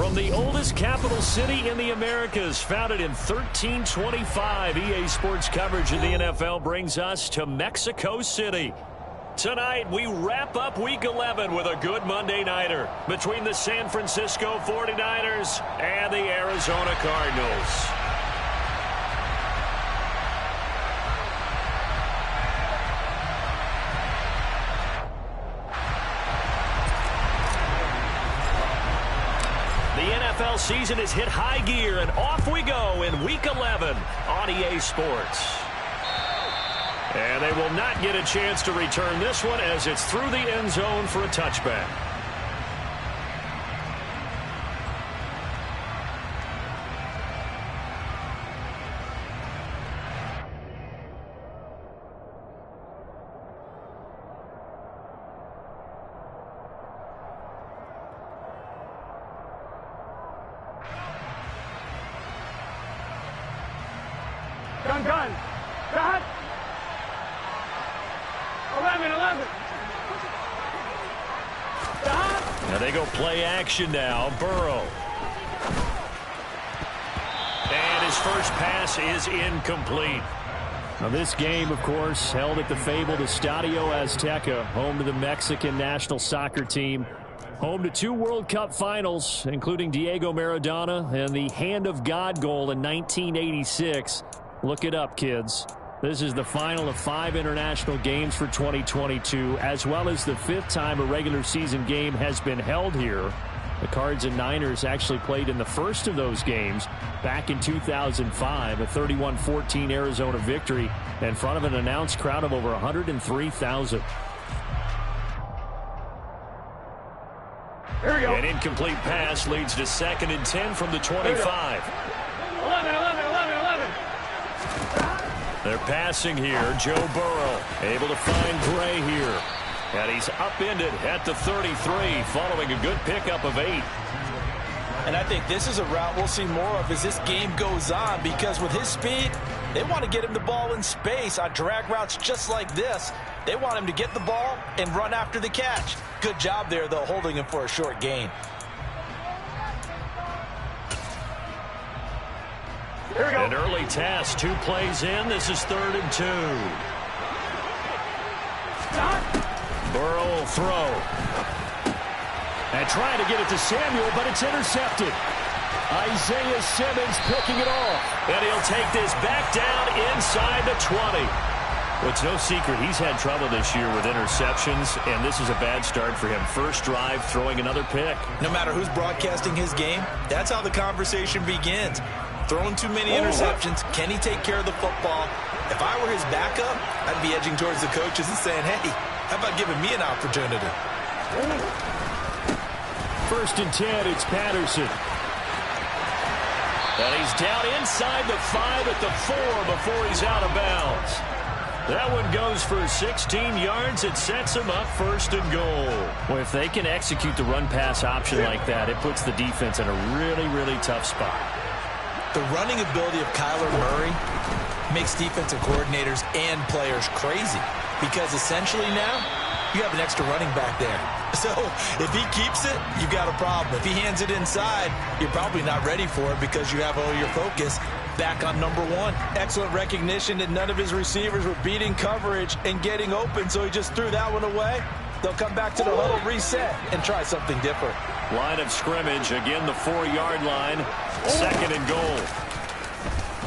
From the oldest capital city in the Americas, founded in 1325, EA Sports coverage of the NFL brings us to Mexico City. Tonight, we wrap up Week 11 with a good Monday nighter between the San Francisco 49ers and the Arizona Cardinals. The NFL season has hit high gear, and off we go in Week 11 on EA Sports. And they will not get a chance to return this one as it's through the end zone for a touchback. Gun. Cut. 11. Now they go play action now. Burrow. And his first pass is incomplete. Now this game, of course, held at the fabled Estadio Azteca, home to the Mexican national soccer team. Home to 2 World Cup finals, including Diego Maradona and the Hand of God goal in 1986. Look it up, kids. This is the final of 5 international games for 2022, as well as the 5th time a regular season game has been held here. The Cards and Niners actually played in the first of those games back in 2005, a 31-14 Arizona victory in front of an announced crowd of over 103,000. Here we go. An incomplete pass leads to 2nd and 10 from the 25. 11. They're passing here. Joe Burrow able to find Gray here. And he's upended at the 33 following a good pickup of 8. And I think this is a route we'll see more of as this game goes on, because with his speed, they want to get him the ball in space on drag routes just like this. They want him to get the ball and run after the catch. Good job there, though, holding him for a short gain. Here we go. An early task, 2 plays in. This is 3rd and 2. Burrow will throw. And trying to get it to Samuel, but it's intercepted. Isaiah Simmons picking it off. And he'll take this back down inside the 20. Well, it's no secret he's had trouble this year with interceptions, and this is a bad start for him. First drive, throwing another pick. No matter who's broadcasting his game, that's how the conversation begins. Throwing too many interceptions. Can he take care of the football? If I were his backup, I'd be edging towards the coaches and saying, hey, how about giving me an opportunity? 1st and 10, it's Patterson. And he's down inside the 5 at the 4 before he's out of bounds. That one goes for 16 yards. It sets him up 1st and goal. Well, if they can execute the run-pass option like that, it puts the defense in a really, really tough spot. The running ability of Kyler Murray makes defensive coordinators and players crazy, because essentially now you have an extra running back there. So if he keeps it, you've got a problem. If he hands it inside, you're probably not ready for it because you have all your focus back on number 1. Excellent recognition that none of his receivers were beating coverage and getting open, so he just threw that one away. They'll come back to the huddle, reset, and try something different. Line of scrimmage, again the 4-yard line, 2nd and goal.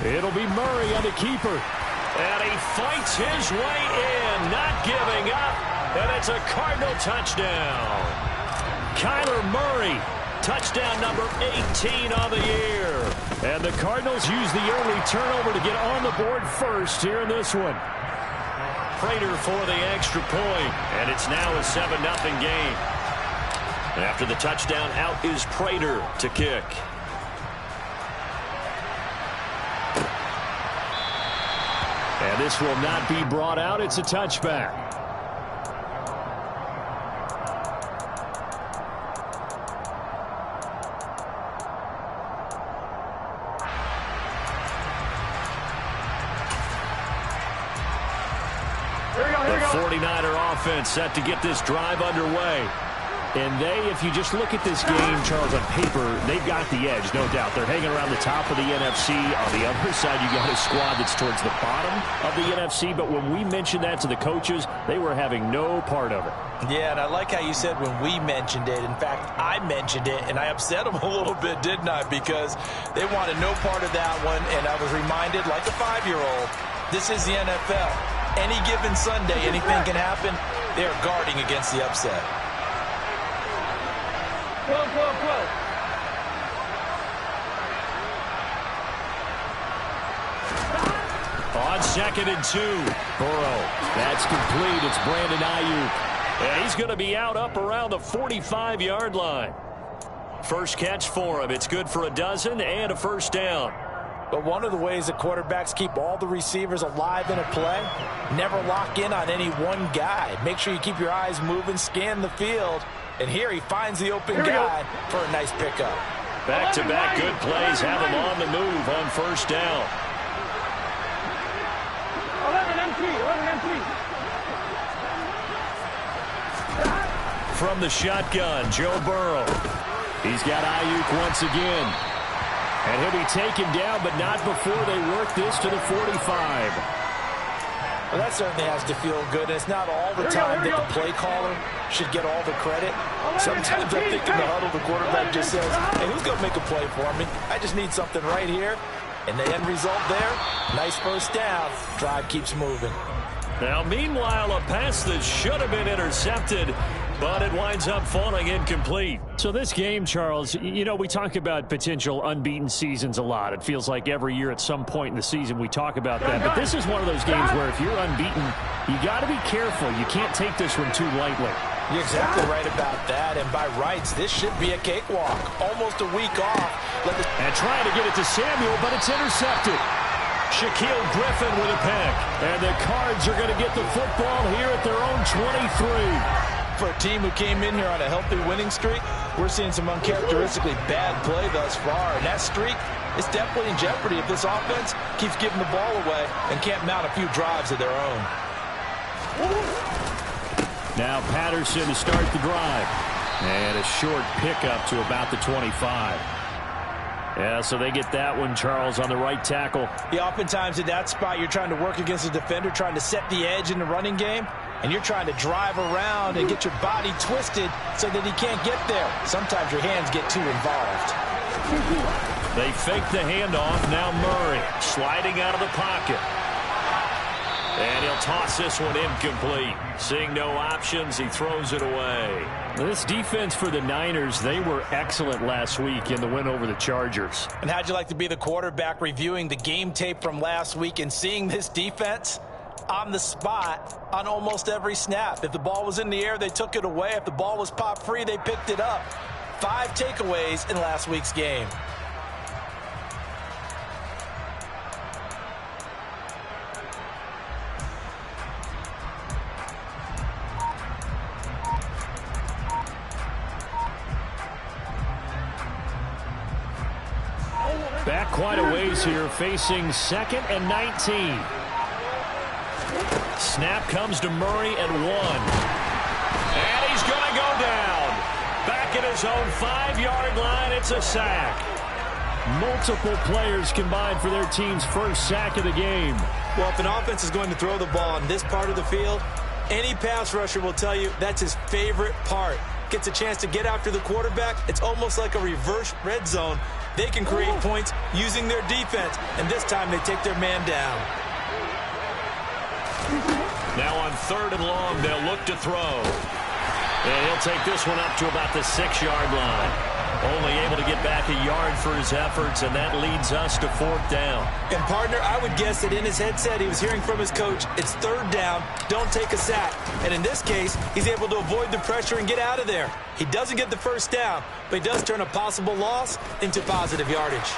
It'll be Murray on the keeper. And he fights his way in, not giving up. And it's a Cardinal touchdown. Kyler Murray, touchdown number 18 on the year. And the Cardinals use the early turnover to get on the board first here in this one. Prater for the extra point, and it's now a 7-0 game. After the touchdown, out is Prater to kick. And this will not be brought out. It's a touchback. The 49er offense set to get this drive underway. And they, if you just look at this game, Charles, on paper, they've got the edge, no doubt. They're hanging around the top of the NFC. On the other side, you got a squad that's towards the bottom of the NFC. But when we mentioned that to the coaches, they were having no part of it. Yeah, and I like how you said when we mentioned it. In fact, I mentioned it, and I upset them a little bit, didn't I? Because they wanted no part of that one, and I was reminded, like a 5-year-old, this is the NFL. Any given Sunday, anything can happen. They are guarding against the upset. Close. On 2nd and 2, Burrow. That's complete. It's Brandon Ayuk. And he's going to be out up around the 45-yard line. First catch for him. It's good for a dozen and a first down. But one of the ways that quarterbacks keep all the receivers alive in a play, never lock in on any one guy. Make sure you keep your eyes moving, scan the field. And here he finds the open guy for a nice pickup. Back-to-back good plays have him on the move on first down. 11 M3. From the shotgun, Joe Burrow. He's got Ayuk once again. And he'll be taken down, but not before they work this to the 45. Well, that certainly has to feel good. And it's not all the time that the play caller should get all the credit. Sometimes I think in the huddle, the quarterback just says, hey, who's going to make a play for me? I just need something right here. And the end result there, nice first down. Drive keeps moving. Now, meanwhile, a pass that should have been intercepted, but it winds up falling incomplete. So this game, Charles, you know, we talk about potential unbeaten seasons a lot. It feels like every year at some point in the season we talk about that. But this is one of those games where if you're unbeaten, you got to be careful. You can't take this one too lightly. You're exactly right about that. And by rights, this should be a cakewalk. Almost a week off. And trying to get it to Samuel, but it's intercepted. Shaquille Griffin with a pick. And the Cards are going to get the football here at their own 23. For a team who came in here on a healthy winning streak, we're seeing some uncharacteristically bad play thus far. And that streak is definitely in jeopardy if this offense keeps giving the ball away and can't mount a few drives of their own. Now Patterson to start the drive. And a short pickup to about the 25. Yeah, so they get that one, Charles, on the right tackle. Yeah, oftentimes in that spot, you're trying to work against a defender, trying to set the edge in the running game, and you're trying to drive around and get your body twisted so that he can't get there. Sometimes your hands get too involved. They fake the handoff. Now Murray sliding out of the pocket. And he'll toss this one incomplete. Seeing no options, he throws it away. This defense for the Niners, they were excellent last week in the win over the Chargers. And how'd you like to be the quarterback reviewing the game tape from last week and seeing this defense on the spot on almost every snap? If the ball was in the air, they took it away. If the ball was pop free, they picked it up. 5 takeaways in last week's game. Back quite a ways here, facing 2nd and 19. Snap comes to Murray at 1. And he's going to go down. Back at his own 5-yard line, it's a sack. Multiple players combined for their team's first sack of the game. Well, if an offense is going to throw the ball on this part of the field, any pass rusher will tell you that's his favorite part. Gets a chance to get after the quarterback. It's almost like a reverse red zone. They can create points using their defense, and this time they take their man down. Now on 3rd and long, they'll look to throw. And he'll take this one up to about the 6-yard line. Only able to get back a yard for his efforts, and that leads us to 4th down. And, partner, I would guess that in his headset he was hearing from his coach, it's 3rd down, don't take a sack. And in this case, he's able to avoid the pressure and get out of there. He doesn't get the first down, but he does turn a possible loss into positive yardage.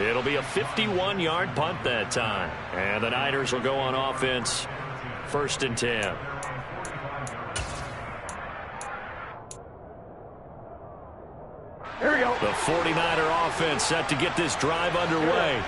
It'll be a 51-yard punt that time. And the Niners will go on offense, 1st and 10. Here we go. The 49er offense set to get this drive underway.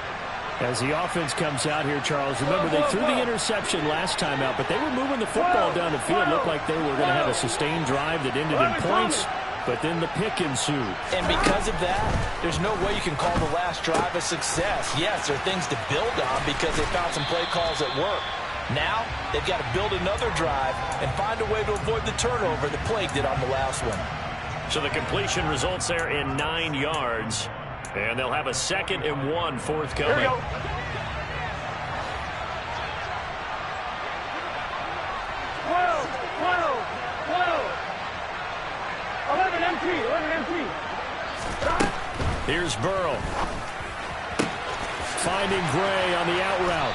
As the offense comes out here, Charles, remember they threw the interception last time out, but they were moving the football down the field. Looked like they were going to have a sustained drive that ended in points, but then the pick ensued. And because of that, there's no way you can call the last drive a success. Yes, there are things to build on because they found some play calls that work. Now, they've got to build another drive and find a way to avoid the turnover that plagued it on the last one. So the completion results there in 9 yards. And they'll have a 2nd and 1 forthcoming. Here we go. 11 M3. Here's Burrow. Finding Gray on the out route.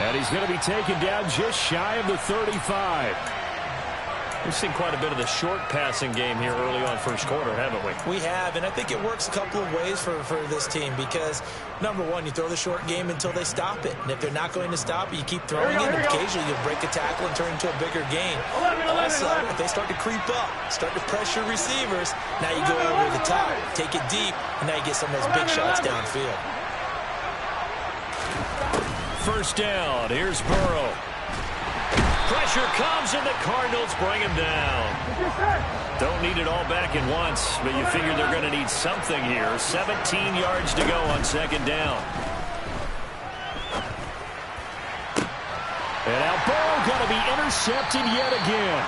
And he's going to be taken down just shy of the 35. We've seen quite a bit of the short passing game here early on first quarter, haven't we? We have, and I think it works a couple of ways for this team because, number one, you throw the short game until they stop it. And if they're not going to stop it, you keep throwing it, and occasionally you'll break a tackle and turn into a bigger gain. Also, if they start to creep up, start to pressure receivers, now you go over the top, take it deep, and now you get some of those big shots downfield. First down, here's Burrow. Pressure comes, and the Cardinals bring him down. Don't need it all back at once, but you figure they're going to need something here. 17 yards to go on 2nd down. And now Burrow going to be intercepted yet again.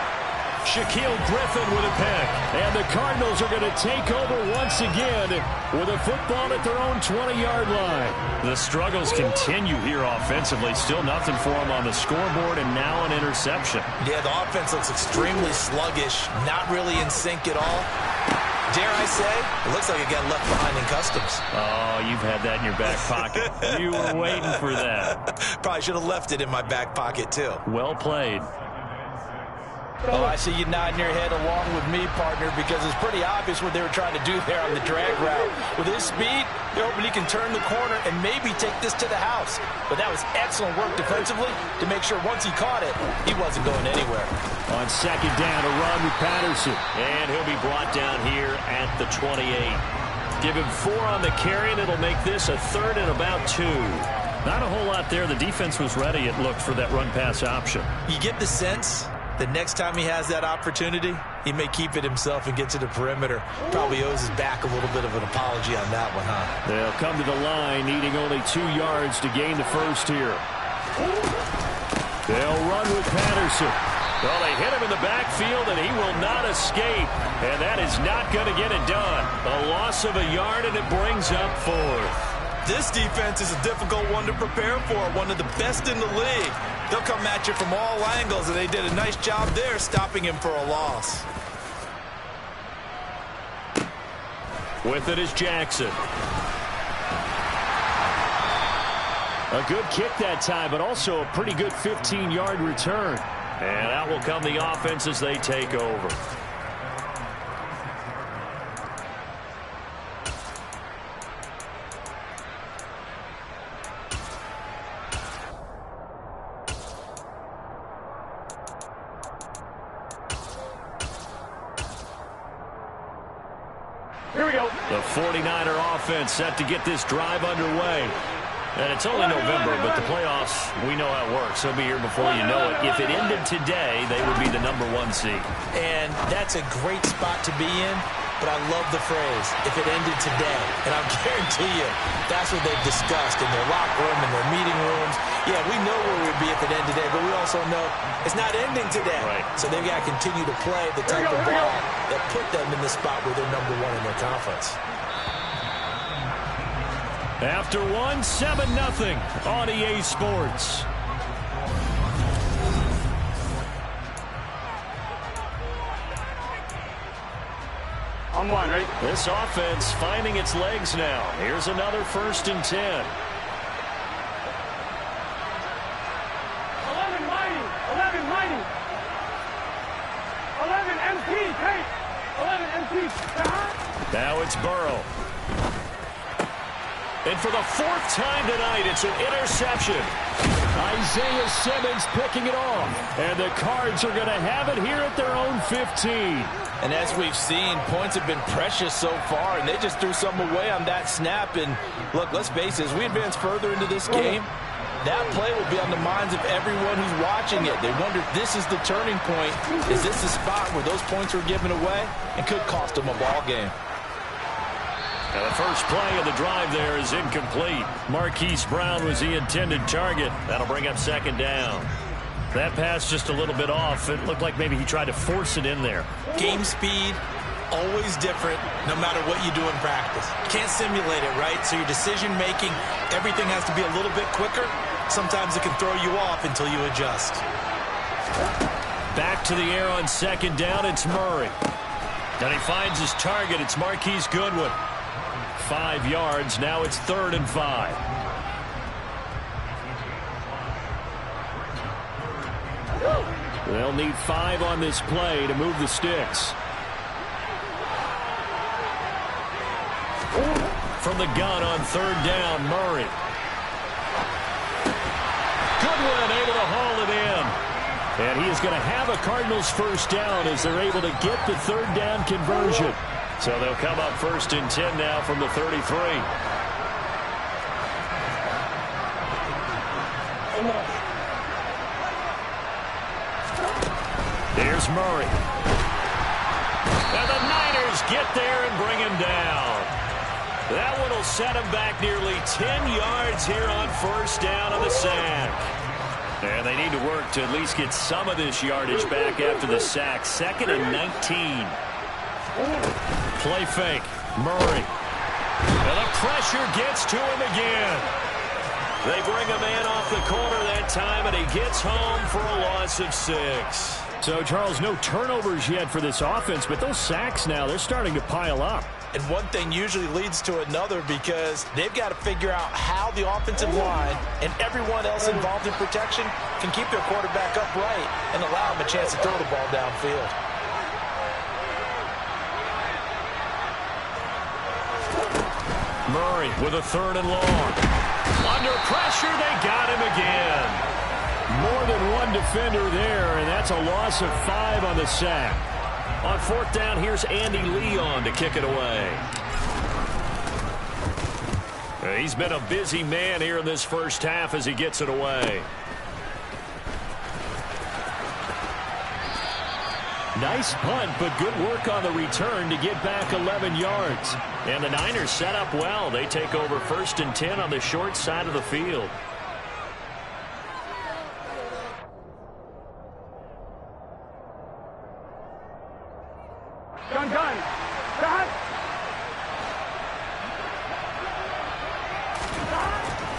Shaquille Griffin with a pick. And the Cardinals are going to take over once again with a football at their own 20-yard line. The struggles continue here offensively. Still nothing for them on the scoreboard, and now an interception. Yeah, the offense looks extremely sluggish, not really in sync at all. Dare I say, it looks like it got left behind in customs. Oh, you've had that in your back pocket. You were waiting for that. Probably should have left it in my back pocket, too. Well played. Oh, I see you nodding your head along with me, partner, because it's pretty obvious what they were trying to do there on the drag route. With his speed, they're hoping he can turn the corner and maybe take this to the house. But that was excellent work defensively to make sure once he caught it, he wasn't going anywhere. On 2nd down, a run with Patterson. And he'll be brought down here at the 28. Give him 4 on the carry, and it'll make this a 3rd and about 2. Not a whole lot there. The defense was ready, it looked, for that run-pass option. You get the sense the next time he has that opportunity, he may keep it himself and get to the perimeter. Probably owes his back a little bit of an apology on that one, huh? They'll come to the line, needing only 2 yards to gain the first here. They'll run with Patterson. Well, they hit him in the backfield, and he will not escape. And that is not going to get it done. A loss of a yard, and it brings up 4th. This defense is a difficult one to prepare for, one of the best in the league. They'll come at you from all angles, and they did a nice job there stopping him for a loss. With it is Jackson. A good kick that time, but also a pretty good 15-yard return. And out will come the offense as they take over. Here we go. The 49er offense set to get this drive underway. And it's only November, but the playoffs, we know how it works. They'll be here before you know it. If it ended today, they would be the #1 seed. And that's a great spot to be in, but I love the phrase, if it ended today. And I'll guarantee you, that's what they've discussed in their locker room, in their meeting rooms. Yeah, we know where we'd be if it ended today, but we also know it's not ending today. Right. So they've got to continue to play the type of ball that put them in the spot where they're #1 in their conference. After 1, 7-0 on EA Sports. On 1, ready? This offense finding its legs now. Here's another 1st and 10. 11 mighty. 11 mighty. 11 MP. Hey. 11 MP. Now it's Burrow. And for the 4th time tonight, it's an interception. Isaiah Simmons picking it off. And the Cards are going to have it here at their own 15. And as we've seen, points have been precious so far, and they just threw some away on that snap. And look, let's face it, as we advance further into this game, that play will be on the minds of everyone who's watching it. They wonder, this is the turning point. Is this the spot where those points were given away and could cost them a ball game? Now the first play of the drive there is incomplete. Marquise Brown was the intended target. That'll bring up second down. That pass just a little bit off. It looked like maybe he tried to force it in there. Game speed, always different no matter what you do in practice. You can't simulate it, right? So your decision making, everything has to be a little bit quicker. Sometimes it can throw you off until you adjust. Back to the air on second down, it's Murray. And he finds his target, it's Marquise Goodwin. 5 yards, now it's 3rd and 5. They'll need 5 on this play to move the sticks. From the gun on 3rd down, Murray. Goodwin able to haul it in. And he is going to have a Cardinals first down as they're able to get the 3rd down conversion. So they'll come up 1st and 10 now from the 33. Here's Murray. And the Niners get there and bring him down. That one will set him back nearly 10 yards here on 1st down on the sack. And they need to work to at least get some of this yardage back after the sack. 2nd and 19. Play fake. Murray. And the pressure gets to him again. They bring a man off the corner that time, and he gets home for a loss of 6. So, Charles, no turnovers yet for this offense, but those sacks now, they're starting to pile up. And one thing usually leads to another because they've got to figure out how the offensive line and everyone else involved in protection can keep their quarterback upright and allow him a chance to throw the ball downfield. Murray with a 3rd and long. Under pressure, they got him again. More than one defender there, and that's a loss of 5 on the sack. On 4th down, here's Andy Leon to kick it away. He's been a busy man here in this first half as he gets it away. Nice punt, but good work on the return to get back 11 yards. And the Niners set up well. They take over 1st and 10 on the short side of the field. Gun. Stop.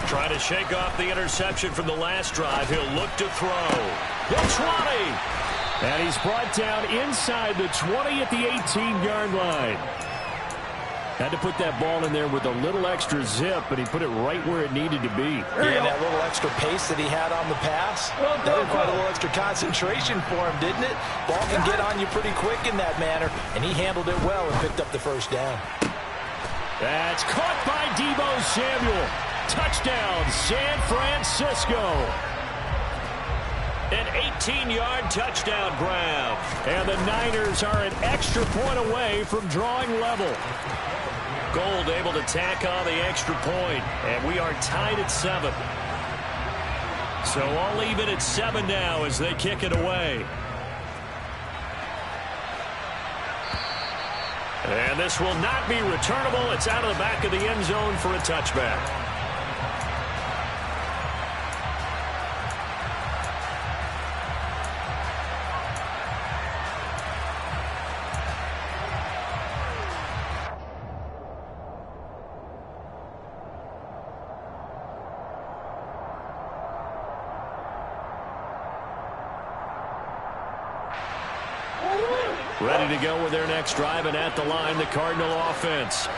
Trying to shake off the interception from the last drive. He'll look to throw. The 20. And he's brought down inside the 20 at the 18-yard line. Had to put that ball in there with a little extra zip, but he put it right where it needed to be. Yeah, that little extra pace that he had on the pass, that required a little extra concentration for him, didn't it? Ball can get on you pretty quick in that manner, and he handled it well and picked up the 1st down. That's caught by Deebo Samuel. Touchdown, San Francisco. An 18-yard touchdown grab. And the Niners are an extra point away from drawing level. Gold able to tack on the extra point, and we are tied at 7. So all even at 7 now as they kick it away. And this will not be returnable. It's out of the back of the end zone for a touchback. Ready to go with their next drive, and at the line, the Cardinal offense.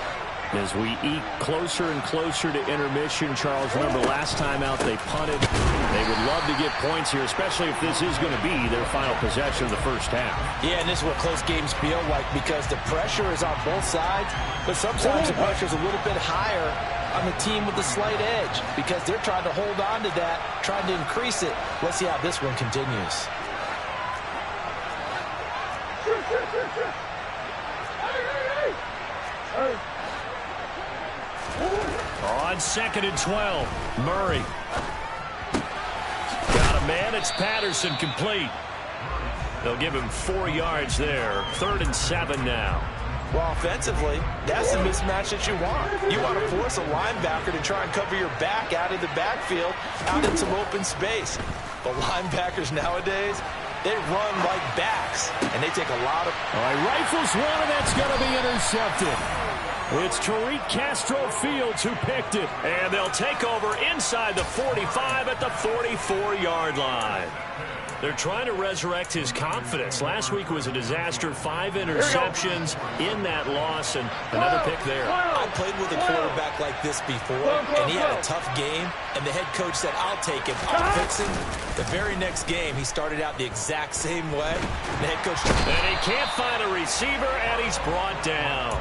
As we eke closer and closer to intermission, Charles, remember last time out they punted. They would love to get points here, especially if this is going to be their final possession of the first half. Yeah, and this is what close games feel like because the pressure is on both sides, but sometimes the pressure is a little bit higher on the team with the slight edge because they're trying to hold on to that, trying to increase it. Let's see how this one continues. On 2nd and 12, Murray. Got a man, it's Patterson, complete. They'll give him 4 yards there. 3rd and 7 now. Well, offensively, that's the mismatch that you want. You want to force a linebacker to try and cover your back out of the backfield, out in some open space. But linebackers nowadays, they run like backs, and they take a lot of... All right, rifles one, and that's going to be intercepted. It's Tariq Castro Fields who picked it. And they'll take over inside the 45 at the 44-yard line. They're trying to resurrect his confidence. Last week was a disaster. 5 interceptions in that loss, and another pick there. I played with a quarterback like this before, and he had a tough game, and the head coach said, I'll take it, I'll fix him. The very next game, he started out the exact same way. The head coach... And he can't find a receiver, and he's brought down.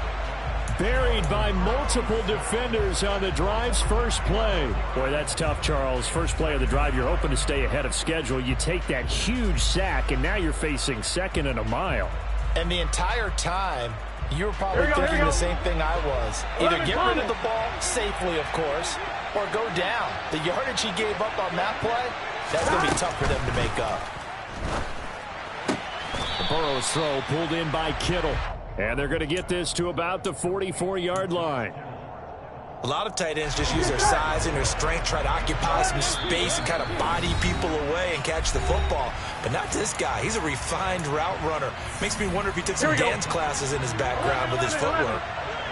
Buried by multiple defenders on the drive's first play. Boy, that's tough, Charles. First play of the drive, you're hoping to stay ahead of schedule. You take that huge sack, and now you're facing 2nd and a mile. And the entire time, you were probably thinking the same thing I was. Either get rid of the ball, safely, of course, or go down. The yardage he gave up on that play, that's going to be tough for them to make up. Burrow's throw pulled in by Kittle. And they're going to get this to about the 44-yard line. A lot of tight ends just use their size and their strength, try to occupy some space and kind of body people away and catch the football. But not this guy. He's a refined route runner. Makes me wonder if he took some dance classes in his background with his footwork.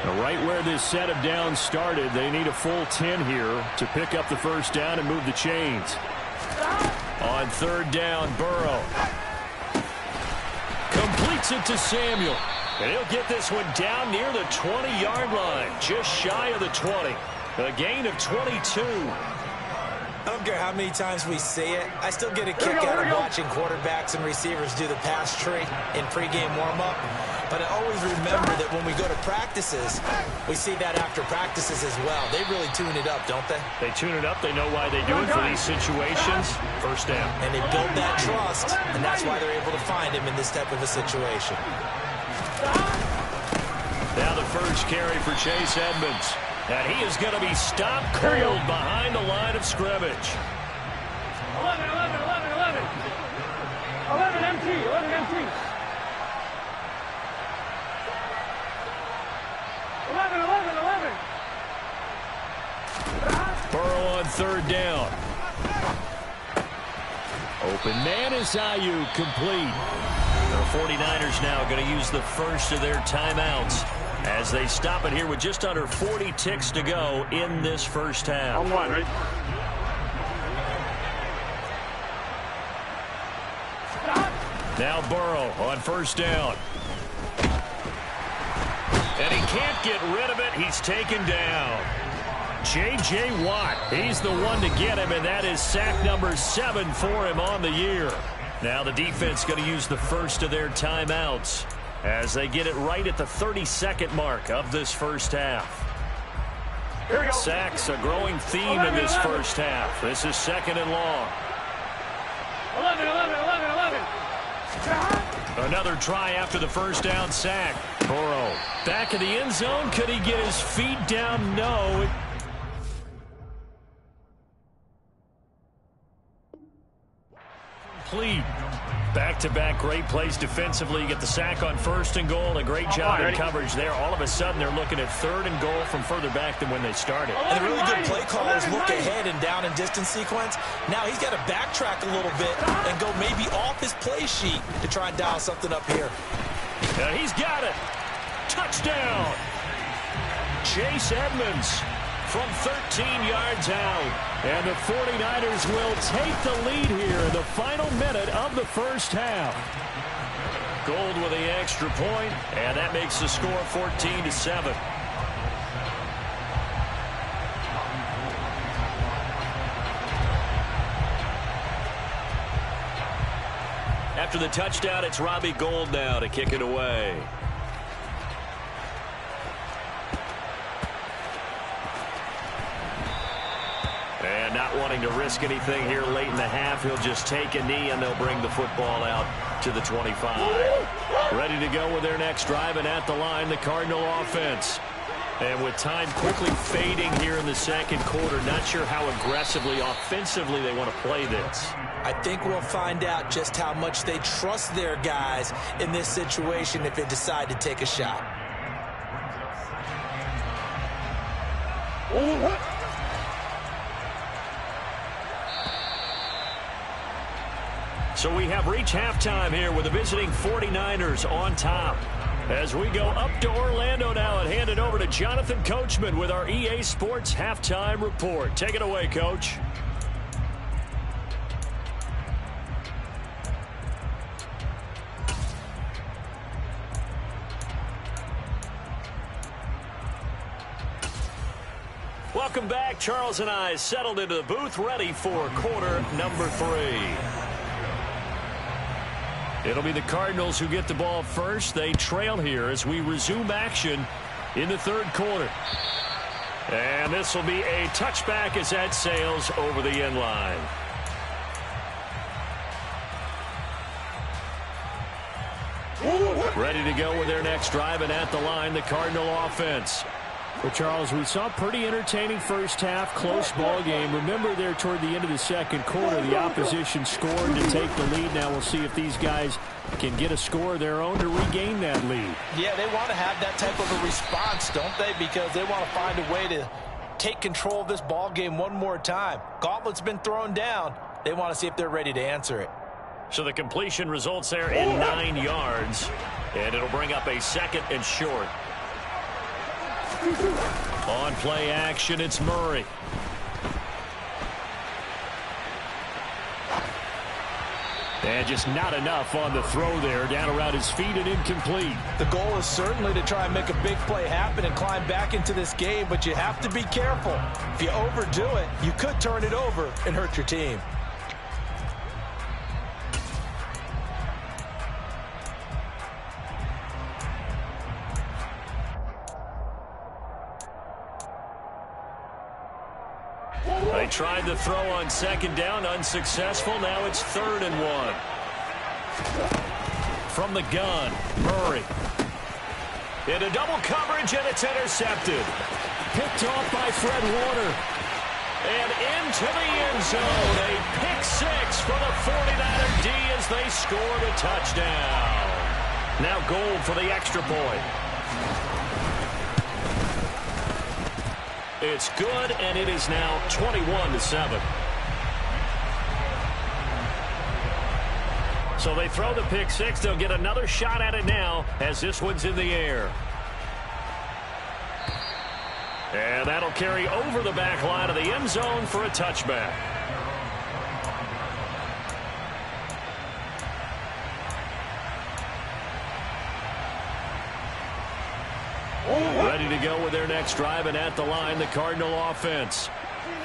Now, right where this set of downs started, they need a full 10 here to pick up the first down and move the chains. On 3rd down, Burrow completes it to Samuel. And he'll get this one down near the 20-yard line, just shy of the 20. A gain of 22. I don't care how many times we say it. I still get a kick out of watching quarterbacks and receivers do the pass tree in pregame warm-up. But I always remember that when we go to practices, we see that after practices as well. They really tune it up, don't they? They tune it up. They know why they do it for these situations. First down. And they build that trust, and that's why they're able to find him in this type of a situation. Now the first carry for Chase Edmonds. And he is going to be stopped cold behind the line of scrimmage. 11, 11, 11, 11. 11 MT, 11 MT. 11, 11, 11. Burrow on 3rd down. Open man is Ayuk, complete. The 49ers now going to use the first of their timeouts as they stop it here with just under 40 ticks to go in this first half. On 1, right? Now Burrow on 1st down. And he can't get rid of it. He's taken down. J.J. Watt, he's the one to get him, and that is sack number 7 for him on the year. Now the defense going to use the first of their timeouts as they get it right at the 32nd mark of this first half. Sacks, a growing theme in this first half. This is 2nd and long. 11, 11, 11, 11. Another try after the first down sack. Burrow back in the end zone. Could he get his feet down? No. Complete. Back-to-back great plays defensively. You get the sack on 1st and goal. A great job in coverage there. All of a sudden, they're looking at 3rd and goal from further back than when they started. And the really good play callers look ahead and down and distance sequence. Now he's got to backtrack a little bit and go maybe off his play sheet to try and dial something up here. Now he's got it. Touchdown. Chase Edmonds from 13 yards out. And the 49ers will take the lead here in the final minute of the first half. Gold with the extra point, and that makes the score 14-7. After the touchdown, it's Robbie Gould now to kick it away. And not wanting to risk anything here late in the half, he'll just take a knee, and they'll bring the football out to the 25. Ready to go with their next drive, and at the line, the Cardinal offense. And with time quickly fading here in the second quarter, not sure how aggressively, offensively they want to play this. I think we'll find out just how much they trust their guys in this situation if they decide to take a shot. So we have reached halftime here with the visiting 49ers on top. As we go up to Orlando now and hand it over to Jonathan Coachman with our EA Sports Halftime Report. Take it away, Coach. Welcome back. Charles and I settled into the booth, ready for quarter number 3. It'll be the Cardinals who get the ball first. They trail here as we resume action in the third quarter. And this will be a touchback as that sails over the end line. Ready to go with their next drive, and at the line, the Cardinal offense. Well, Charles, we saw a pretty entertaining first half, close ball game. Remember there toward the end of the second quarter, the opposition scored to take the lead. Now we'll see if these guys can get a score of their own to regain that lead. Yeah, they want to have that type of a response, don't they? Because they want to find a way to take control of this ball game one more time. Gauntlet's been thrown down. They want to see if they're ready to answer it. So the completion results there in 9 yards, and it'll bring up a second and short. On play action, it's Murray. And just not enough on the throw there. Down around his feet and incomplete. The goal is certainly to try and make a big play happen and climb back into this game, but you have to be careful. If you overdo it, you could turn it over and hurt your team. They tried the throw on second down, unsuccessful. Now it's 3rd and 1. From the gun, Murray. Into double coverage, and it's intercepted. Picked off by Fred Warner. And into the end zone. A pick 6 for the 49er D as they scored a touchdown. Now Gold for the extra point. It's good, and it is now 21-7. So they throw the pick 6. They'll get another shot at it now as this one's in the air. And that'll carry over the back line of the end zone for a touchback. Ready to go with their next drive, and at the line, the Cardinal offense.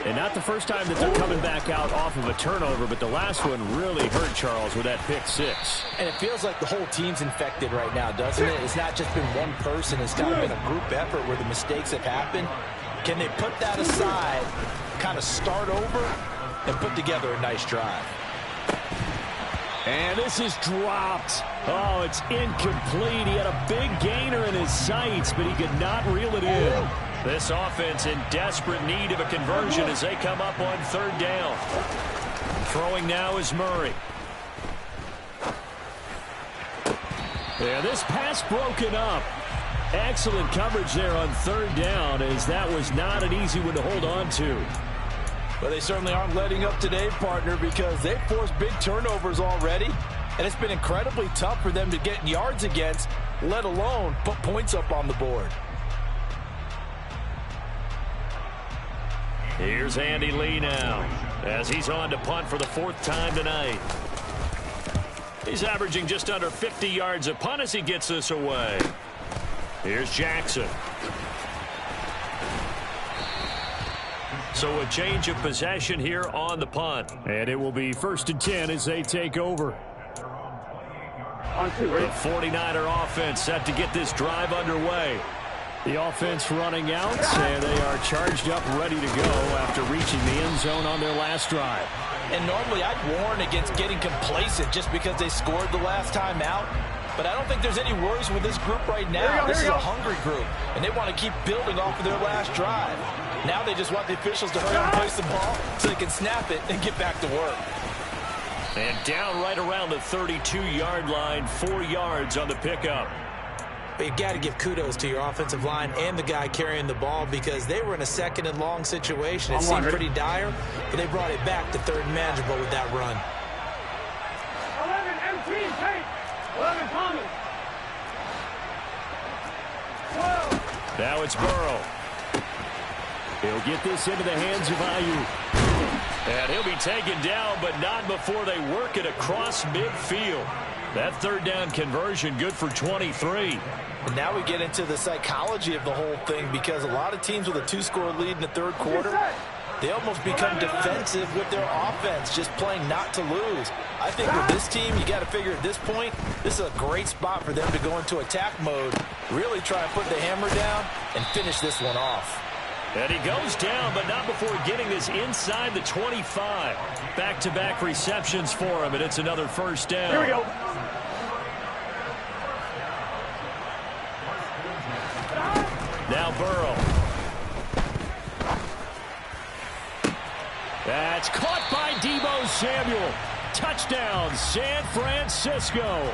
And not the first time that they're coming back out off of a turnover, but the last one really hurt Charles with that pick 6. And it feels like the whole team's infected right now, doesn't it? It's not just been one person. It's kind of been a group effort where the mistakes have happened. Can they put that aside, kind of start over, and put together a nice drive? And this is dropped. Oh, it's incomplete. He had a big gainer in his sights, but he could not reel it in. This offense in desperate need of a conversion as they come up on 3rd down. Throwing now is Murray. And this pass broken up. Excellent coverage there on 3rd down, as that was not an easy one to hold on to. Well, they certainly aren't letting up today, partner, because they've forced big turnovers already, and it's been incredibly tough for them to get yards against, let alone put points up on the board. Here's Andy Lee now, as he's on to punt for the 4th time tonight. He's averaging just under 50 yards a punt as he gets this away. Here's Jackson. So a change of possession here on the punt. And it will be 1st and 10 as they take over. The 49er offense set to get this drive underway. The offense running out, and they are charged up, ready to go after reaching the end zone on their last drive. And normally I'd warn against getting complacent just because they scored the last time out. But I don't think there's any worries with this group right now. This is a hungry group, and they want to keep building off of their last drive. Now they just want the officials to hurry up and place the ball so they can snap it and get back to work. And down right around the 32-yard line, 4 yards on the pickup. But you got to give kudos to your offensive line and the guy carrying the ball because they were in a second and long situation. It seemed pretty dire, but they brought it back to third and manageable with that run. 11 MT, take. 11 Thomas. 12. Now it's Burrow. He'll get this into the hands of Ayuk. And he'll be taken down, but not before they work it across midfield. That third down conversion good for 23. And now we get into the psychology of the whole thing because a lot of teams with a 2-score lead in the third quarter, they almost become defensive with their offense, just playing not to lose. I think with this team, you got to figure at this point, this is a great spot for them to go into attack mode, really try and put the hammer down and finish this one off. And he goes down, but not before getting this inside the 25. Back-to-back receptions for him, and it's another first down. Here we go. Now Burrow. That's caught by Deebo Samuel. Touchdown, San Francisco.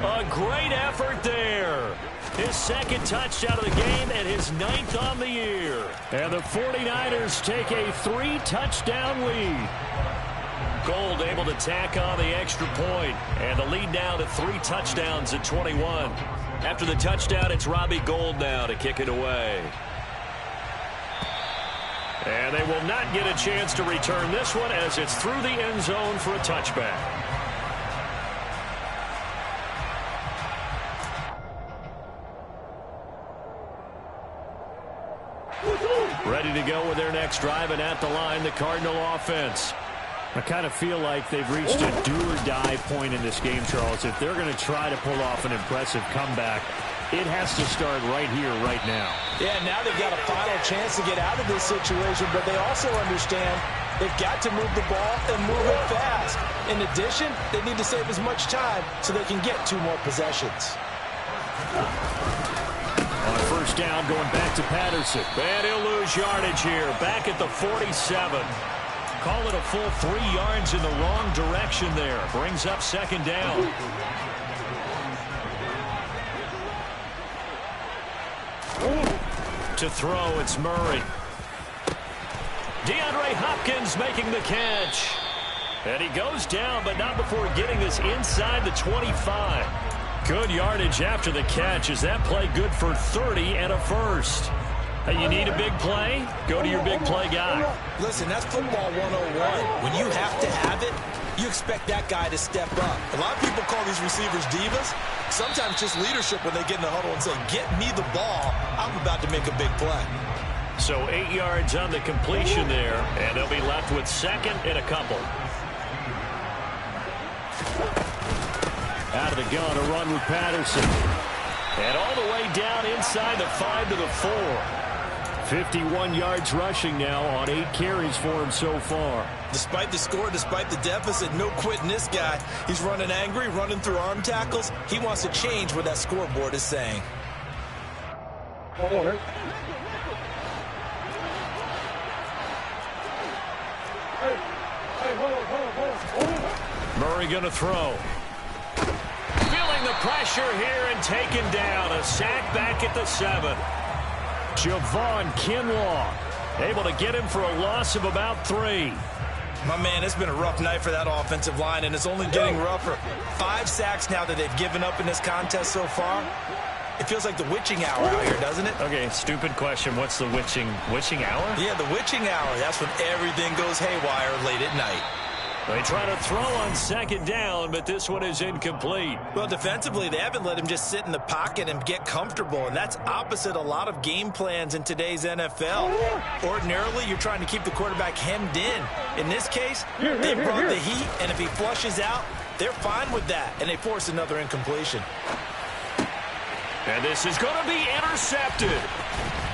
A great effort there. His second touchdown of the game and his 9th on the year. And the 49ers take a 3-touchdown lead. Gold able to tack on the extra point. And the lead now to 3 touchdowns at 21. After the touchdown, it's Robbie Gould now to kick it away. And they will not get a chance to return this one as it's through the end zone for a touchback. Ready to go with their next drive, and at the line, the Cardinal offense. I kind of feel like they've reached a do-or-die point in this game, Charles. If they're going to try to pull off an impressive comeback, it has to start right here, right now. Yeah, now they've got a final chance to get out of this situation, but they also understand they've got to move the ball and move it fast. In addition, they need to save as much time so they can get 2 more possessions. On first down, going back to Patterson. And he'll lose yardage here, back at the 47. Call it a full 3 yards in the wrong direction there. Brings up second down. To throw, it's Murray. DeAndre Hopkins making the catch. And he goes down, but not before getting this inside the 25. Good yardage after the catch. Is that play good for 30 and a first? Hey, you need a big play? Go to your big play guy. Listen, that's football 101. When you have to have it, you expect that guy to step up. A lot of people call these receivers divas. Sometimes just leadership when they get in the huddle and say, get me the ball. I'm about to make a big play. So 8 yards on the completion there, and they'll be left with second and a couple. Out of the gun, a run with Patterson. And all the way down inside the 5 to the 4. 51 yards rushing now on 8 carries for him so far. Despite the score, despite the deficit, no quitting this guy. He's running angry, running through arm tackles. He wants to change what that scoreboard is saying. Murray going to throw. Feeling the pressure here and taken down. A sack back at the 7. Javon Kinlaw able to get him for a loss of about 3. My man, it's been a rough night for that offensive line, and it's only getting rougher. 5 sacks now that they've given up in this contest so far. It feels like the witching hour out here, doesn't it? Okay, stupid question. What's the witching hour? Yeah, the witching hour. That's when everything goes haywire late at night. They try to throw on second down, but this one is incomplete. Well, defensively, they haven't let him just sit in the pocket and get comfortable, and that's opposite a lot of game plans in today's NFL. Ordinarily, you're trying to keep the quarterback hemmed in. In this case, they brought the heat, and if he flushes out, they're fine with that, and they force another incompletion. And this is going to be intercepted.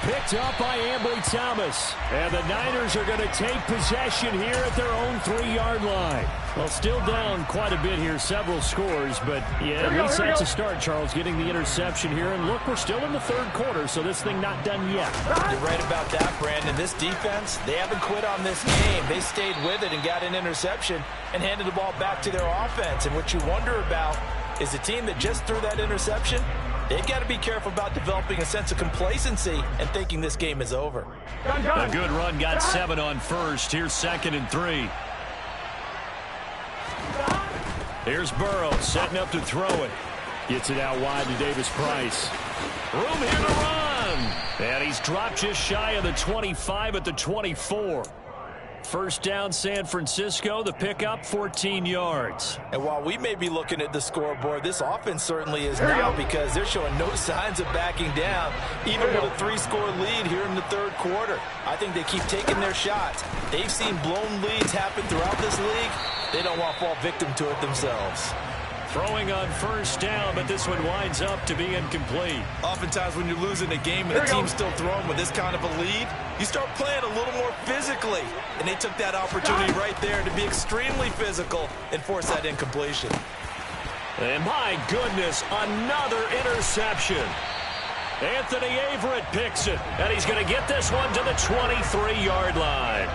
Picked up by Thomas. And the Niners are going to take possession here at their own 3-yard line. Well, still down quite a bit here, several scores, but yeah, at least that's a start, Charles, getting the interception here. And look, we're still in the third quarter, so this thing not done yet. You're right about that, Brandon. This defense, they haven't quit on this game. They stayed with it and got an interception and handed the ball back to their offense. And what you wonder about is the team that just threw that interception, they've got to be careful about developing a sense of complacency and thinking this game is over. A good run, got 7 on first. Here's 2nd and 3. Here's Burrow setting up to throw it. Gets it out wide to Davis-Price. Room here to run. And he's dropped just shy of the 25 at the 24. First down, San Francisco. The pickup, 14 yards. And while we may be looking at the scoreboard, this offense certainly is now, because they're showing no signs of backing down, even with a 3-score lead here in the third quarter. I think they keep taking their shots. They've seen blown leads happen throughout this league. They don't want to fall victim to it themselves. Throwing on first down, but this one winds up to be incomplete. Oftentimes when you're losing a game and the team's still throwing with this kind of a lead, you start playing a little more physically. And they took that opportunity right there to be extremely physical and force that incompletion. And my goodness, another interception. Anthony Averett picks it, and he's going to get this one to the 23-yard line.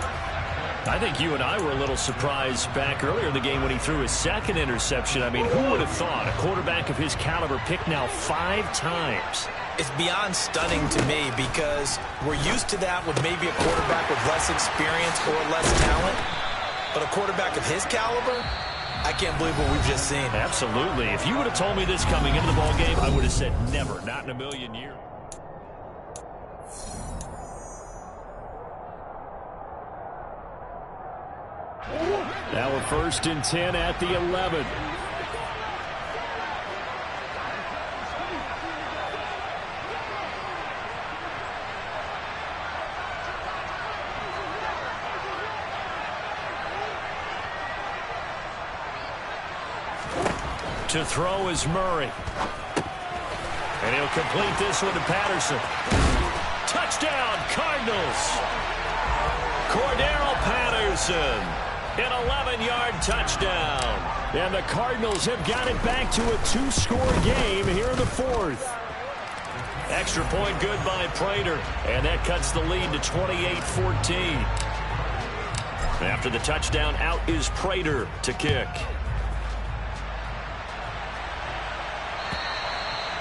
I think you and I were a little surprised back earlier in the game when he threw his 2nd interception. I mean, who would have thought a quarterback of his caliber picked now 5 times? It's beyond stunning to me, because we're used to that with maybe a quarterback with less experience or less talent. But a quarterback of his caliber, I can't believe what we've just seen. Absolutely. If you would have told me this coming into the ballgame, I would have said never, not in a million years. Now a 1st and 10 at the 11. To throw is Murray. And he'll complete this one to Patterson. Touchdown, Cardinals. Cordero Patterson. An 11-yard touchdown. And the Cardinals have got it back to a 2-score game here in the 4th. Extra point good by Prater. And that cuts the lead to 28-14. After the touchdown, out is Prater to kick.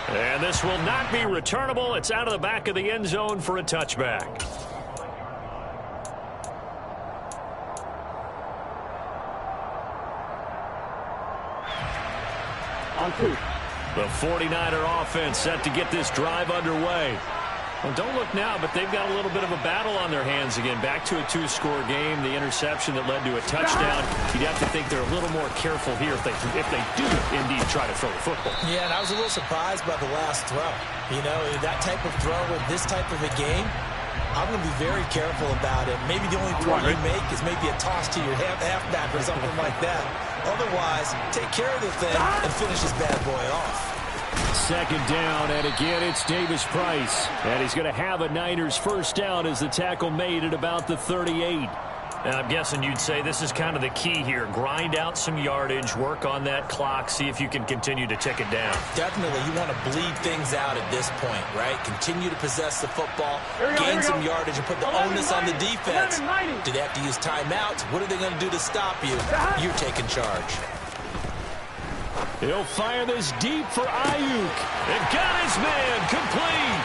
And this will not be returnable. It's out of the back of the end zone for a touchback. The 49er offense set to get this drive underway. Well, don't look now, but they've got a little bit of a battle on their hands again. Back to a 2-score game. The interception that led to a touchdown. You'd have to think they're a little more careful here if they do indeed try to throw the football. Yeah, and I was a little surprised by the last throw. You know, that type of throw with this type of a game, I'm going to be very careful about it. Maybe the only throw you make is maybe a toss to your halfback or something like that. Otherwise, take care of the thing and finish this bad boy off. 2nd down, and again it's Davis-Price. And he's going to have a Niners first down as the tackle made at about the 38. And I'm guessing you'd say this is kind of the key here. Grind out some yardage, work on that clock, see if you can continue to tick it down. Definitely. You want to bleed things out at this point, right? Continue to possess the football, gain some yardage, and put the onus on the defense. Do they have to use timeouts? What are they going to do to stop you? You're taking charge. He'll fire this deep for Ayuk. And got his man complete.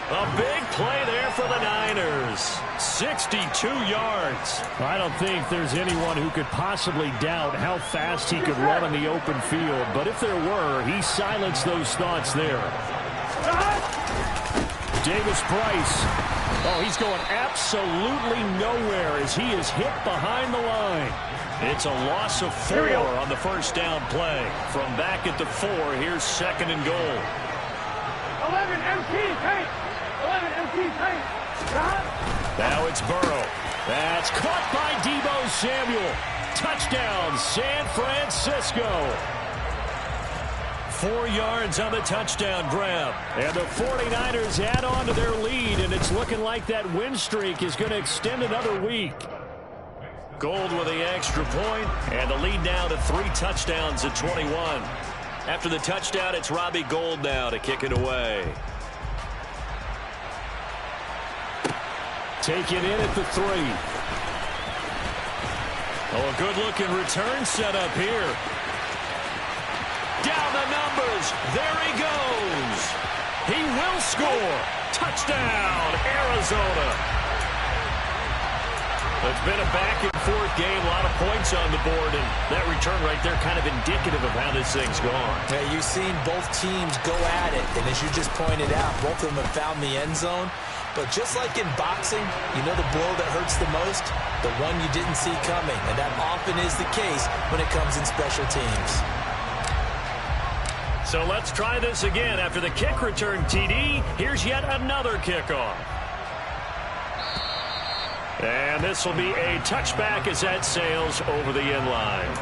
A big play there for the Niners. 62 yards. I don't think there's anyone who could possibly doubt how fast he could run on the open field. But if there were, he silenced those thoughts there. Davis-Price. Oh, he's going absolutely nowhere as he is hit behind the line. It's a loss of 4 on the first down play. From back at the 4, here's 2nd and goal. 11 MT, paint. 11 MT, paint. Now it's Burrow. That's caught by Deebo Samuel. Touchdown, San Francisco. 4 yards on the touchdown grab. And the 49ers add on to their lead, and it's looking like that win streak is going to extend another week. Gold with the extra point, and the lead now to 3 touchdowns at 21. After the touchdown, it's Robbie Gould now to kick it away. Take it in at the 3. Oh, a good-looking return set up here. Down the numbers. There he goes. He will score. Touchdown, Arizona. It's been a back-and-forth game, a lot of points on the board, and that return right there kind of indicative of how this thing's gone. Yeah, you've seen both teams go at it, and as you just pointed out, both of them have found the end zone. But just like in boxing, you know the blow that hurts the most? The one you didn't see coming, and that often is the case when it comes in special teams. So let's try this again. After the kick return TD, here's yet another kickoff. And this will be a touchback as that sails over the end line.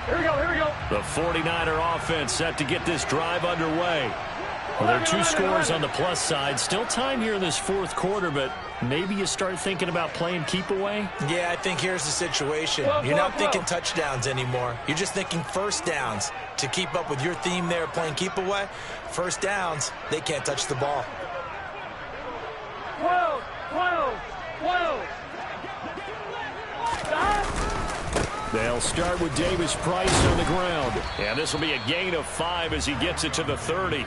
Here we go. The 49er offense set to get this drive underway. Well, there are 2 scores on the plus side. Still time here in this 4th quarter, but maybe you start thinking about playing keep away? Yeah, I think here's the situation. You're not thinking touchdowns anymore. You're just thinking first downs. To keep up with your theme there, playing keep away, first downs, they can't touch the ball. 12. They'll start with Davis Price on the ground. And this will be a gain of 5 as he gets it to the 30.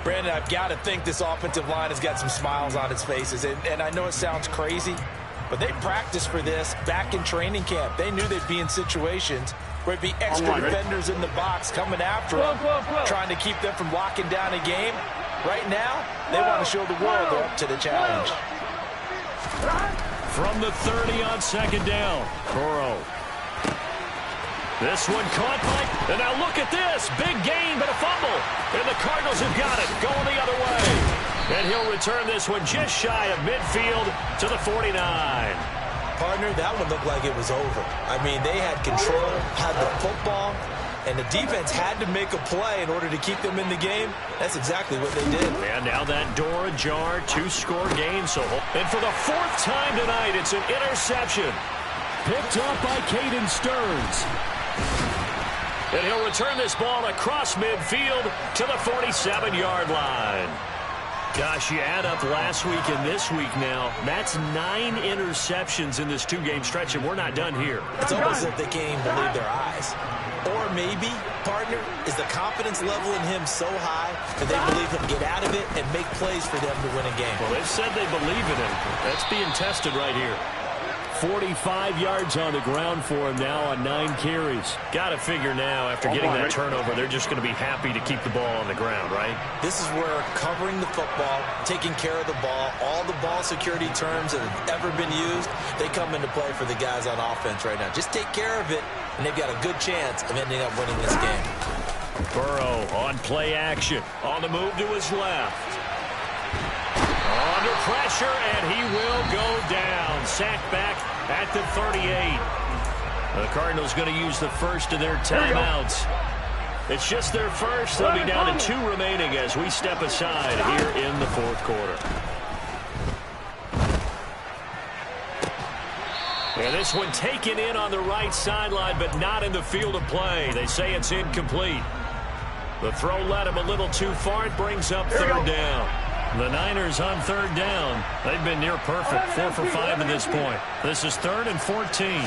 Brandon, I've got to think this offensive line has got some smiles on its faces. And I know it sounds crazy, but they practiced for this back in training camp. They knew they'd be in situations where it'd be extra defenders in the box coming after them, trying to keep them from locking down a game. Right now, they want to show the world they're up to the challenge. From the 30 on 2nd down, Burrow. This one caught by, and now look at this. Big gain, but a fumble. And the Cardinals have got it, going the other way. And he'll return this one just shy of midfield to the 49. Partner, that one looked like it was over. I mean, they had control, had the football, and the defense had to make a play in order to keep them in the game. That's exactly what they did. And now that door ajar, 2-score game. And for the 4th time tonight, it's an interception. Picked up by Caden Stearns. And he'll return this ball across midfield to the 47-yard line. Gosh, you add up last week and this week now. That's 9 interceptions in this 2-game stretch, and we're not done here. It's almost as if they can't even believe their eyes. Or maybe, partner, is the confidence level in him so high that they believe he'll get out of it and make plays for them to win a game. Well, they've said they believe in him. That's being tested right here. 45 yards on the ground for him now on 9 carries. Got to figure now, after getting that turnover, they're just going to be happy to keep the ball on the ground, right? This is where covering the football, taking care of the ball, all the ball security terms that have ever been used, they come into play for the guys on offense right now. Just take care of it, and they've got a good chance of ending up winning this game. Burrow on play action. On the move to his left. Under pressure, and he will go down. Sacked back at the 38. The Cardinals going to use the first of their timeouts. It's just their first. They'll be down to 2 remaining as we step aside here in the 4th quarter. And this one taken in on the right sideline, but not in the field of play. They say it's incomplete. The throw led him a little too far. It brings up 3rd down. The Niners on 3rd down. They've been near perfect, 4 for 5 at this point. This is 3rd and 14.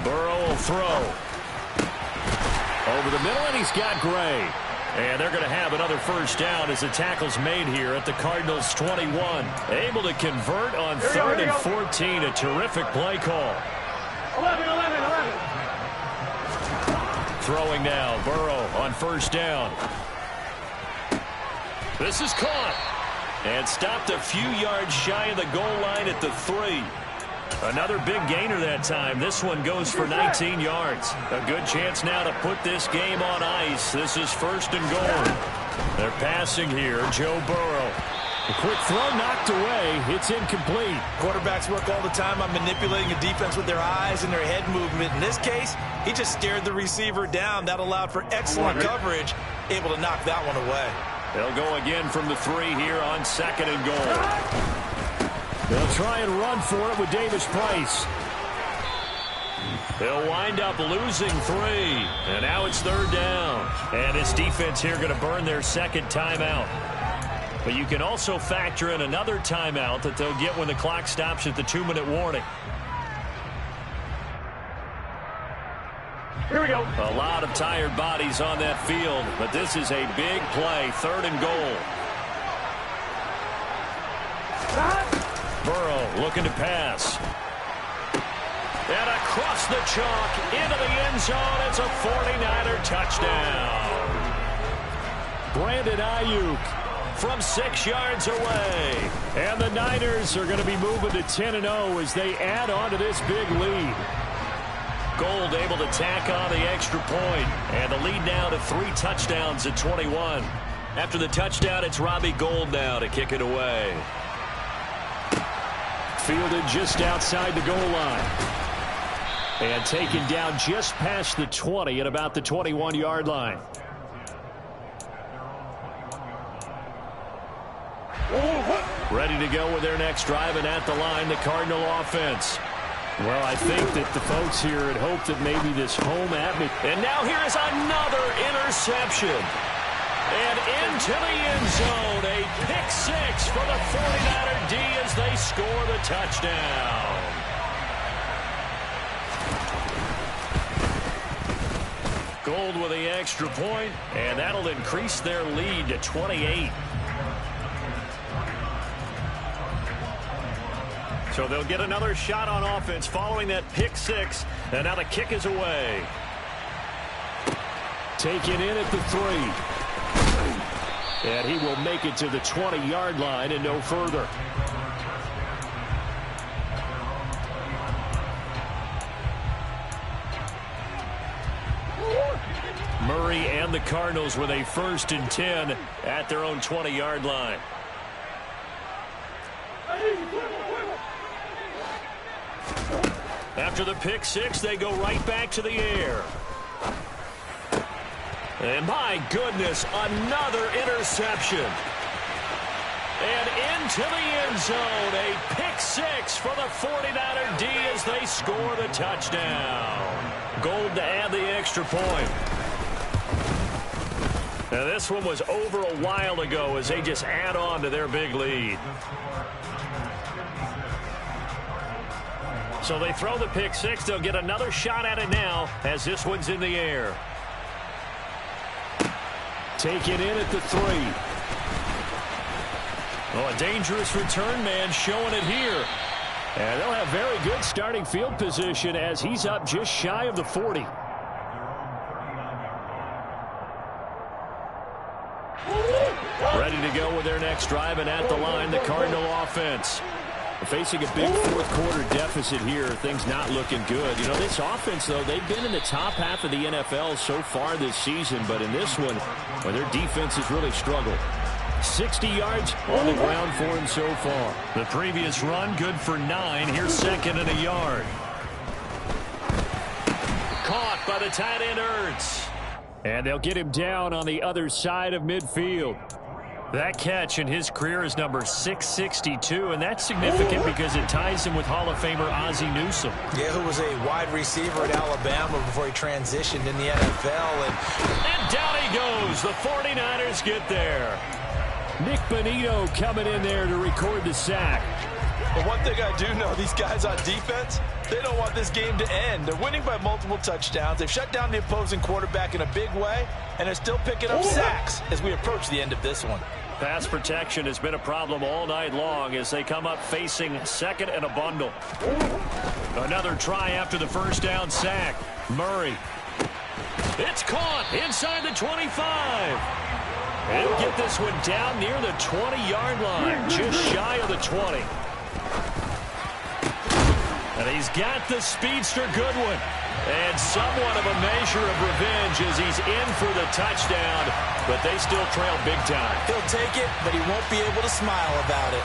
Burrow will throw. Over the middle, and he's got Gray. And they're going to have another first down as the tackle's made here at the Cardinals' 21. Able to convert on 3rd and 14. A terrific play call. 11. Throwing now, Burrow on 1st down. This is caught and stopped a few yards shy of the goal line at the 3. Another big gainer that time. This one goes for 19 yards. A good chance now to put this game on ice. This is 1st and goal. They're passing here. Joe Burrow. A quick throw knocked away. It's incomplete. Quarterbacks work all the time on manipulating a defense with their eyes and their head movement. In this case, he just stared the receiver down. That allowed for excellent coverage, able to knock that one away. They'll go again from the 3 here on 2nd and goal. They'll try and run for it with Davis Price. They'll wind up losing 3. And now it's 3rd down. And this defense here going to burn their 2nd timeout. But you can also factor in another timeout that they'll get when the clock stops at the 2-minute warning. Here we go. A lot of tired bodies on that field, but this is a big play. 3rd and goal. Burrow looking to pass. And across the chalk into the end zone. It's a 49er touchdown. Brandon Ayuk from 6 yards away. And the Niners are going to be moving to 10-0 as they add on to this big lead. Gold able to tack on the extra point. And the lead now to 3 touchdowns at 21. After the touchdown, it's Robbie Gould now to kick it away. Fielded just outside the goal line. And taken down just past the 20 at about the 21-yard line. Ready to go with their next drive, and at the line, the Cardinal offense. Well, I think that the folks here had hoped that maybe this home atmosphere. And now here is another interception. And into the end zone, a pick 6 for the 49er D as they score the touchdown. Gold with the extra point, and that'll increase their lead to 28. So they'll get another shot on offense following that pick 6, and now the kick is away. Taken in at the 3. And he will make it to the 20-yard line and no further. Murray and the Cardinals with a 1st and 10 at their own 20-yard line. After the pick 6, they go right back to the air. And my goodness, another interception. And into the end zone, a pick 6 for the 49er D as they score the touchdown. Gold to add the extra point. Now this one was over a while ago as they just add on to their big lead. So they throw the pick 6. They'll get another shot at it now as this one's in the air. Taken in at the 3. Oh, a dangerous return man showing it here. And they'll have very good starting field position as he's up just shy of the 40. Ready to go with their next drive, and at the line, the Cardinal offense. Facing a big fourth-quarter deficit here, things not looking good. You know, this offense, though, they've been in the top half of the NFL so far this season, but in this one, well, their defense has really struggled. 60 yards on the ground for him so far. The previous run, good for 9. Here's 2nd and a yard. Caught by the tight end, Ertz. And they'll get him down on the other side of midfield. That catch in his career is number 662, and that's significant because it ties him with Hall of Famer Ozzie Newsome. Yeah, who was a wide receiver at Alabama before he transitioned in the NFL. And down he goes. The 49ers get there. Nick Bonito coming in there to record the sack. But one thing I do know, these guys on defense, they don't want this game to end. They're winning by multiple touchdowns. They've shut down the opposing quarterback in a big way, and they're still picking up sacks as we approach the end of this one. Pass protection has been a problem all night long as they come up facing 2nd and a bundle. Another try after the first down sack. Murray. It's caught inside the 25. He'll get this one down near the 20-yard line, just shy of the 20. And he's got the speedster Goodwin. And somewhat of a measure of revenge as he's in for the touchdown, but they still trail big time. He'll take it, but he won't be able to smile about it.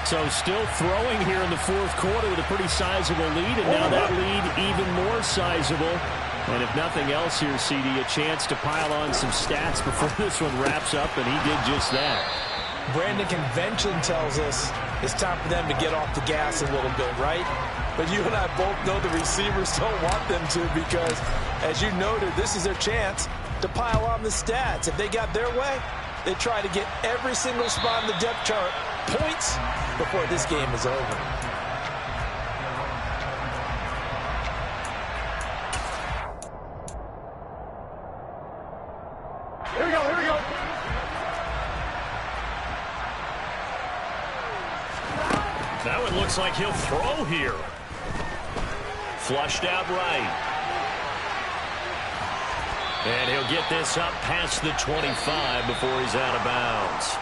So still throwing here in the fourth quarter with a pretty sizable lead, and now that lead even more sizable. And if nothing else here, CD, a chance to pile on some stats before this one wraps up, and he did just that. Brandon, convention tells us it's time for them to get off the gas a little bit, right? But you and I both know the receivers don't want them to because, as you noted, this is their chance to pile on the stats. If they got their way, they try to get every single spot in the depth chart points before this game is over. Here we go, here we go. That one looks like he'll throw here. Flushed out right. And he'll get this up past the 25 before he's out of bounds.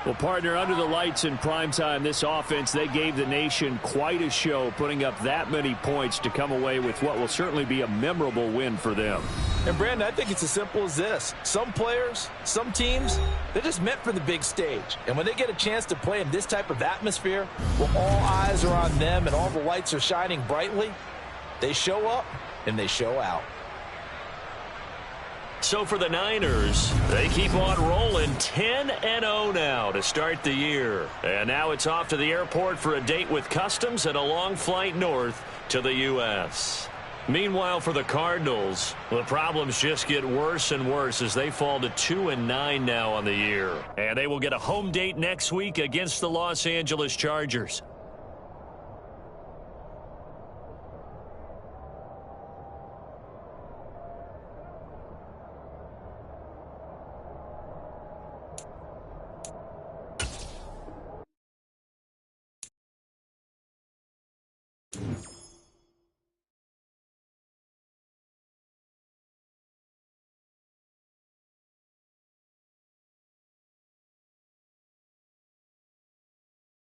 Well, partner, under the lights in primetime, this offense, they gave the nation quite a show, putting up that many points to come away with what will certainly be a memorable win for them. And, Brandon, I think it's as simple as this. Some players, some teams, they're just meant for the big stage. And when they get a chance to play in this type of atmosphere, where all eyes are on them and all the lights are shining brightly, they show up and they show out. So for the Niners, they keep on rolling 10-0 now to start the year. And now it's off to the airport for a date with customs and a long flight north to the U.S. Meanwhile, for the Cardinals, the problems just get worse and worse as they fall to 2-9 now on the year. And they will get a home date next week against the Los Angeles Chargers.